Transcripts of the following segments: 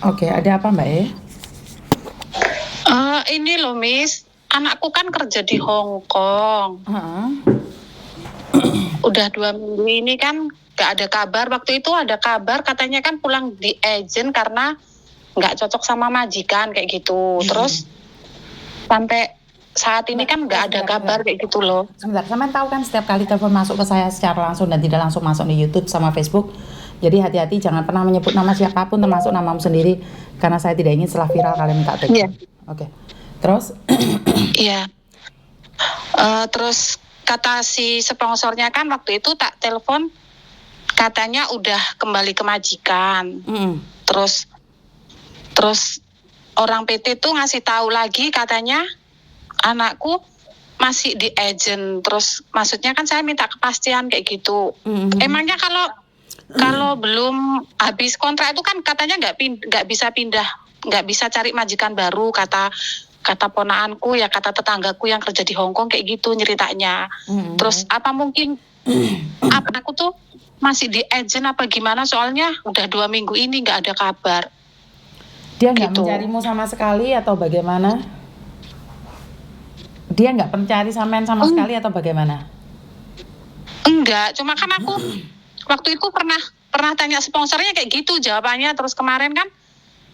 Oke, ada apa Mbak E? Ini loh Miss, anakku kan kerja di Hong Kong. Udah 2 minggu ini kan gak ada kabar. Waktu itu ada kabar katanya kan pulang di agent karena gak cocok sama majikan kayak gitu. Terus sampai saat ini kan gak ada kabar kayak gitu loh. Sebentar, sampean tahu kan setiap kali telepon masuk ke saya secara langsung dan tidak langsung masuk di YouTube sama Facebook. Jadi hati-hati, jangan pernah menyebut nama siapapun termasuk namamu sendiri, karena saya tidak ingin setelah viral kalian minta take. Iya. Oke. Terus? Iya. Terus kata si sponsornya kan waktu itu tak telepon katanya udah kembali ke majikan. Terus orang PT tuh ngasih tahu lagi katanya anakku masih di agent. Terus maksudnya kan saya minta kepastian kayak gitu. Emangnya kalau belum habis kontrak itu kan katanya nggak bisa pindah, nggak bisa cari majikan baru, kata ponaanku ya, kata tetanggaku yang kerja di Hong Kong kayak gitu nyeritanya. Terus apa mungkin apa aku tuh masih di agent apa gimana, soalnya udah 2 minggu ini nggak ada kabar. Dia nggak Gitu. mencarimu sama sekali atau bagaimana? Dia nggak mencari sampean sama sekali atau bagaimana? Enggak, cuma kan aku waktu itu pernah tanya sponsornya kayak gitu jawabannya. Terus kemarin kan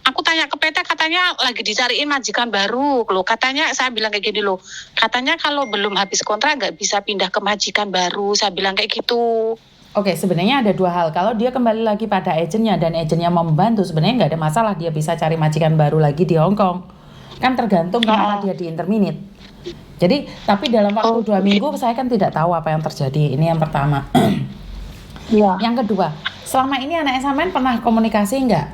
aku tanya ke PT katanya lagi dicariin majikan baru loh. Katanya saya bilang kayak gini loh. Katanya kalau belum habis kontrak nggak bisa pindah ke majikan baru. Saya bilang kayak gitu. Oke, sebenarnya ada dua hal. Kalau dia kembali lagi pada agennya dan agennya membantu, sebenarnya nggak ada masalah dia bisa cari majikan baru lagi di Hong Kong. Kan tergantung kenapa dia di interminate. Jadi, tapi dalam waktu 2 minggu saya kan tidak tahu apa yang terjadi. Ini yang pertama. Iya. Yang kedua, selama ini anak sampean pernah komunikasi nggak?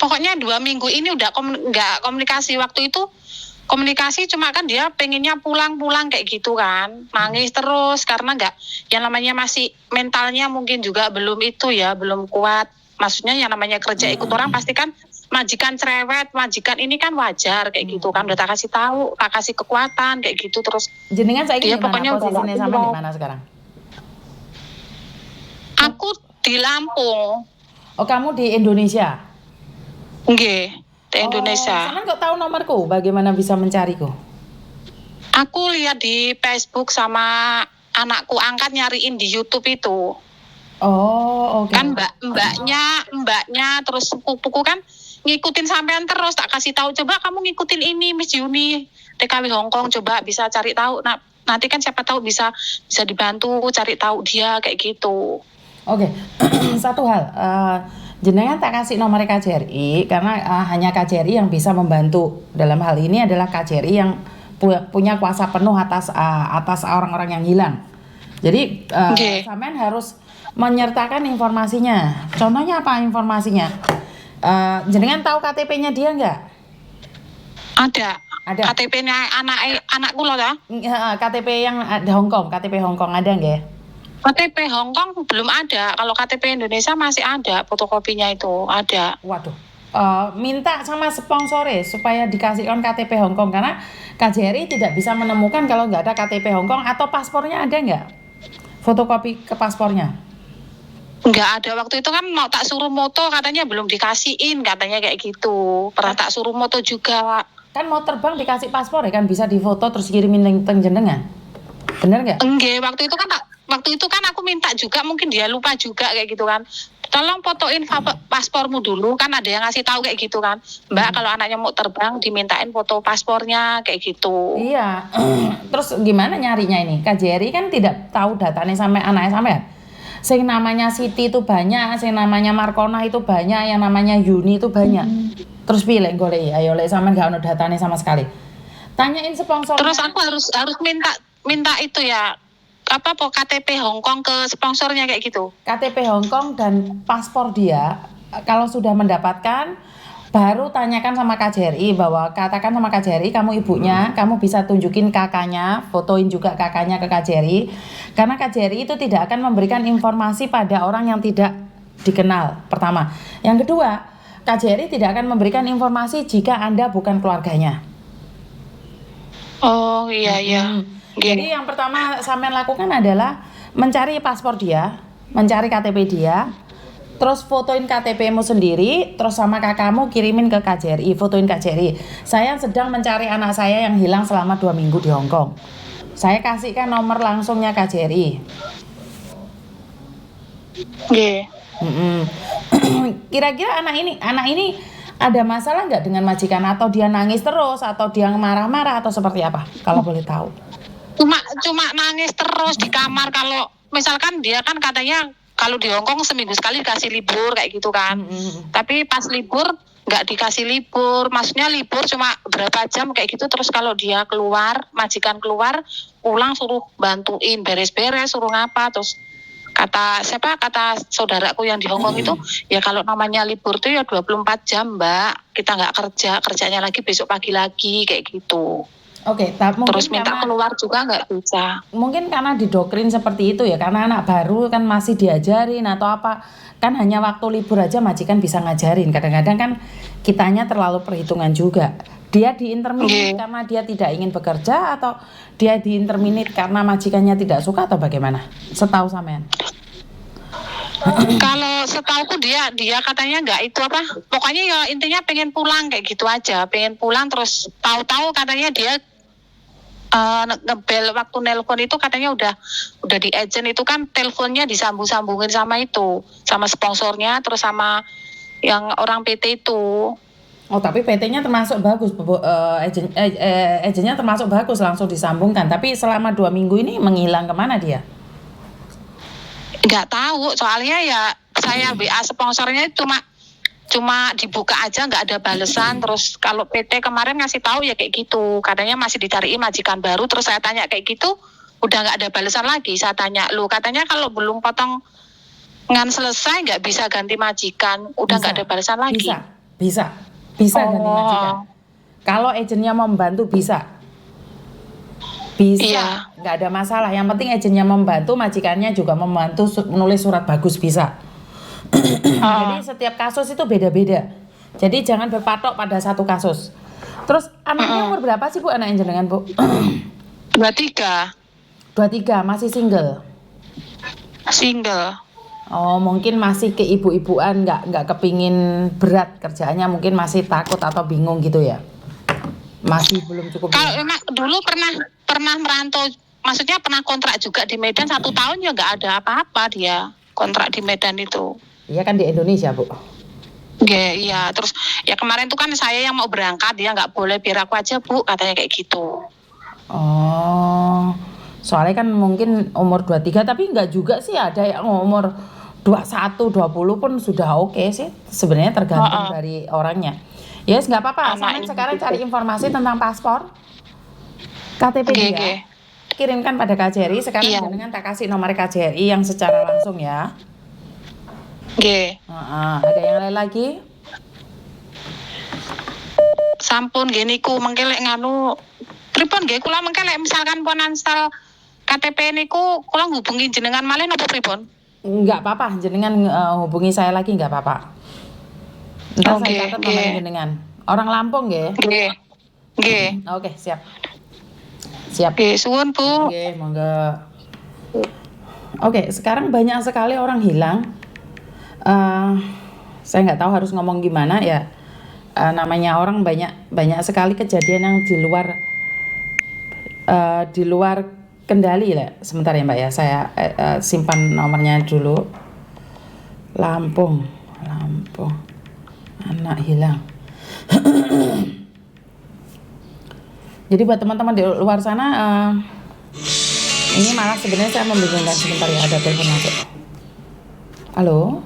Pokoknya 2 minggu ini udah nggak komunikasi. Waktu itu komunikasi cuma kan dia pengennya pulang kayak gitu kan, nangis terus karena nggak, yang namanya masih mentalnya mungkin juga belum itu ya, belum kuat. Maksudnya yang namanya kerja ikut orang pasti kan majikan cerewet, majikan ini kan wajar kayak gitu kan, udah tak kasih tahu, tak kasih kekuatan kayak gitu. Terus Jenengan saya dia gimana pokoknya posisinya sampean di mana sekarang? Aku di Lampung. Oh, kamu di Indonesia? Nggih, di Indonesia. Sampean kok tahu nomorku? Bagaimana bisa mencariku? Aku lihat di Facebook sama anakku angkat nyariin di YouTube itu. Oh, oke. Kan mbaknya terus sepupuku kan ngikutin sampean terus, tak kasih tahu coba kamu ngikutin ini Miss Yuni TKW Hong Kong, coba bisa cari tahu. Nah, nanti kan siapa tahu bisa dibantu cari tahu dia kayak gitu. Oke. Satu hal, jenengan tak kasih nomor KJRI karena hanya KJRI yang bisa membantu dalam hal ini, adalah KJRI yang punya kuasa penuh atas orang-orang yang hilang. Jadi sampean harus menyertakan informasinya. Contohnya apa informasinya? Jenengan tahu KTP-nya dia nggak? Ada. KTP-nya anakku loh ya. KTP yang di Hong Kong, KTP Hong Kong ada nggak? KTP Hong Kong belum ada. Kalau KTP Indonesia masih ada, fotokopinya itu ada. Waduh. Minta sama sponsornya supaya dikasihkan KTP Hong Kong, karena KJRI tidak bisa menemukan kalau nggak ada KTP Hong Kong. Atau paspornya ada nggak? Fotokopi ke paspornya? Nggak ada. Waktu itu kan mau tak suruh moto katanya belum dikasihin, katanya kayak gitu. Pernah tak suruh moto juga. Kan mau terbang dikasih paspor ya kan, bisa difoto terus kirimin teng jenengan. Bener nggak? Enggak, waktu itu kan aku minta juga, mungkin dia lupa juga kayak gitu kan. Tolong fotoin paspormu dulu, kan ada yang ngasih tahu kayak gitu kan. Mbak, kalau anaknya mau terbang dimintain foto paspornya kayak gitu. Iya. Terus gimana nyarinya ini? KJRI kan tidak tahu datanya sampai anaknya sampai. Sing namanya Siti itu banyak, sing namanya Markona itu banyak, yang namanya Yuni itu banyak. Terus pilih golek, ayo lek sampean gak ono datanya sama sekali. Tanyain sponsor. Terus aku harus minta itu ya, apa KTP Hong Kong ke sponsornya kayak gitu. KTP Hong Kong dan paspor dia. Kalau sudah mendapatkan, baru tanyakan sama KJRI, bahwa katakan sama KJRI kamu ibunya, kamu bisa tunjukin kakaknya, fotoin juga kakaknya ke KJRI, karena KJRI itu tidak akan memberikan informasi pada orang yang tidak dikenal, pertama. Yang kedua, KJRI tidak akan memberikan informasi jika Anda bukan keluarganya. Oh iya. Jadi yang pertama sampean lakukan adalah mencari paspor dia, mencari KTP dia, Terus fotoin KTP-mu sendiri, terus sama kakakmu kirimin ke KJRI, fotoin KJRI. Saya sedang mencari anak saya yang hilang selama 2 minggu di Hong Kong. Saya kasihkan nomor langsungnya KJRI. Nggih. Kira-kira anak ini ada masalah nggak dengan majikan, atau dia nangis terus, atau dia marah-marah, atau seperti apa? Kalau boleh tahu. Cuma nangis terus di kamar. Kalau misalkan dia kan katanya kalau di Hongkong seminggu sekali dikasih libur kayak gitu kan. Tapi pas libur nggak dikasih libur, maksudnya libur cuma berapa jam kayak gitu. Terus kalau dia keluar, majikan keluar, pulang suruh bantuin beres-beres, suruh ngapa. Terus kata saudaraku yang di Hongkong itu, ya kalau namanya libur tuh ya 24 jam Mbak, kita nggak kerjanya lagi besok pagi lagi kayak gitu. Oke, terus minta keluar juga nggak bisa. Mungkin karena didoktrin seperti itu ya, karena anak baru kan masih diajarin atau apa, kan hanya waktu libur aja majikan bisa ngajarin. Kadang-kadang kan kitanya terlalu perhitungan juga. Dia diinterminate karena dia tidak ingin bekerja, atau dia diinterminate karena majikannya tidak suka, atau bagaimana? Setahu sampean? Kalau setauku dia katanya nggak itu apa, pokoknya ya intinya pengen pulang kayak gitu aja, pengen pulang. Terus tahu-tahu katanya dia ngebel waktu nelpon itu katanya udah di agent itu kan, teleponnya disambung-sambungin sama itu, sama sponsornya, terus sama yang orang PT itu. Oh, tapi PT-nya termasuk bagus, agentnya termasuk bagus, langsung disambungkan. Tapi selama 2 minggu ini menghilang kemana dia? Nggak tahu, soalnya ya saya WA sponsornya cuma dibuka aja, nggak ada balesan. Terus kalau PT kemarin ngasih tahu ya kayak gitu, katanya masih dicariin majikan baru. Terus saya tanya kayak gitu, udah nggak ada balesan lagi. Saya tanya, lu katanya kalau belum potong ngan selesai nggak bisa ganti majikan, udah nggak ada balesan lagi. Bisa ganti majikan. Kalau agennya membantu bisa, iya. Nggak ada masalah. Yang penting agennya membantu, majikannya juga membantu menulis surat bagus, bisa. Jadi setiap kasus itu beda-beda. Jadi jangan berpatok pada satu kasus. Terus anaknya umur berapa sih Bu, anak jenengan Bu? 23. 23, masih single? Single. Oh, mungkin masih keibu-ibuan, nggak kepingin berat kerjaannya, mungkin masih takut atau bingung gitu ya? Masih belum cukup. Kalau emang dulu pernah merantau, maksudnya pernah kontrak juga di Medan 1 tahun ya nggak ada apa-apa dia kontrak di Medan itu. Iya kan di Indonesia Bu. Iya, terus ya kemarin tuh kan saya yang mau berangkat, dia nggak boleh, biar aku aja Bu, katanya kayak gitu. Oh, soalnya kan mungkin umur 23, tapi nggak juga sih, ada yang umur 21, 20 pun sudah oke sih. Sebenarnya tergantung dari orangnya. Yes, nggak apa-apa. Sampai sekarang cari informasi tentang paspor, KTP dia, kirimkan pada KJRI. Sekarang dengan tak kasih nomor KJRI yang secara langsung ya. Ada yang lain lagi? Sampun gini ku mengkelek nganu pripun nggih, kula mengkelek misalkan pun install KTP niku kula hubungi jenengan malih napa pripun? Enggak apa-apa, jenengan hubungi saya lagi enggak apa-apa. Entar saya catat nomor jenengan. Orang Lampung nggih? Nggih. Oke, siap. Siap. Nggih, suwun Bu. Oke, monggo. Oke, sekarang banyak sekali orang hilang. Saya nggak tahu harus ngomong gimana ya. Namanya orang banyak sekali kejadian yang di luar kendali lah. Sebentar ya Mbak ya, saya simpan nomornya dulu. Lampung, anak hilang. Jadi buat teman-teman di luar sana, ini malah sebenarnya saya membingungkan. Sebentar ya, ada telepon masuk. Halo.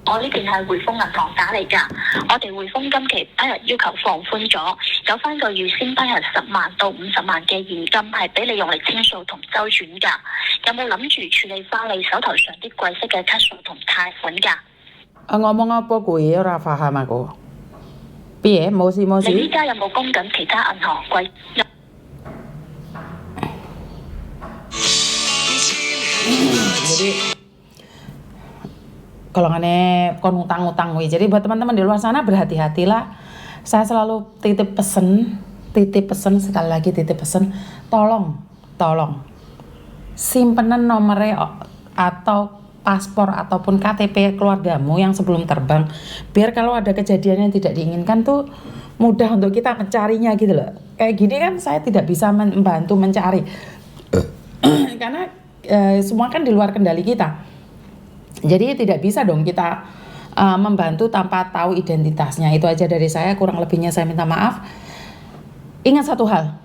我呢邊係匯豐銀行打嚟㗎，我哋匯豐今期批核要求放寬咗，有翻個預先批核10萬到50萬嘅現金係俾你用嚟清數同周轉㗎，有冇諗住處理翻你手頭上啲貴息嘅卡數同貸款㗎？ngomong apa gue ora paham aku. Piye? Mosi? 你依家有冇供緊其他銀行貴？ Jadi golongannya kon utang-utang wi. Jadi buat teman-teman di luar sana berhati-hatilah. Saya selalu titip pesen sekali lagi, titip pesen, tolong simpenan nomornya atau paspor ataupun KTP keluargamu yang sebelum terbang, biar kalau ada kejadian yang tidak diinginkan tuh mudah untuk kita mencarinya gitu loh. Kayak gini kan saya tidak bisa membantu mencari karena semua kan di luar kendali kita. Jadi tidak bisa dong kita membantu tanpa tahu identitasnya. Itu aja dari saya, kurang lebihnya saya minta maaf. Ingat satu hal,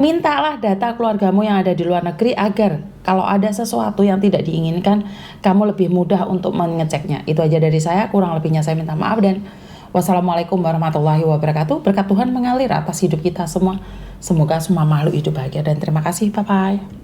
mintalah data keluargamu yang ada di luar negeri agar kalau ada sesuatu yang tidak diinginkan, kamu lebih mudah untuk mengeceknya. Itu aja dari saya, kurang lebihnya saya minta maaf, dan wassalamualaikum warahmatullahi wabarakatuh. Berkat Tuhan mengalir atas hidup kita semua. Semoga semua makhluk hidup bahagia, dan terima kasih. Bye-bye.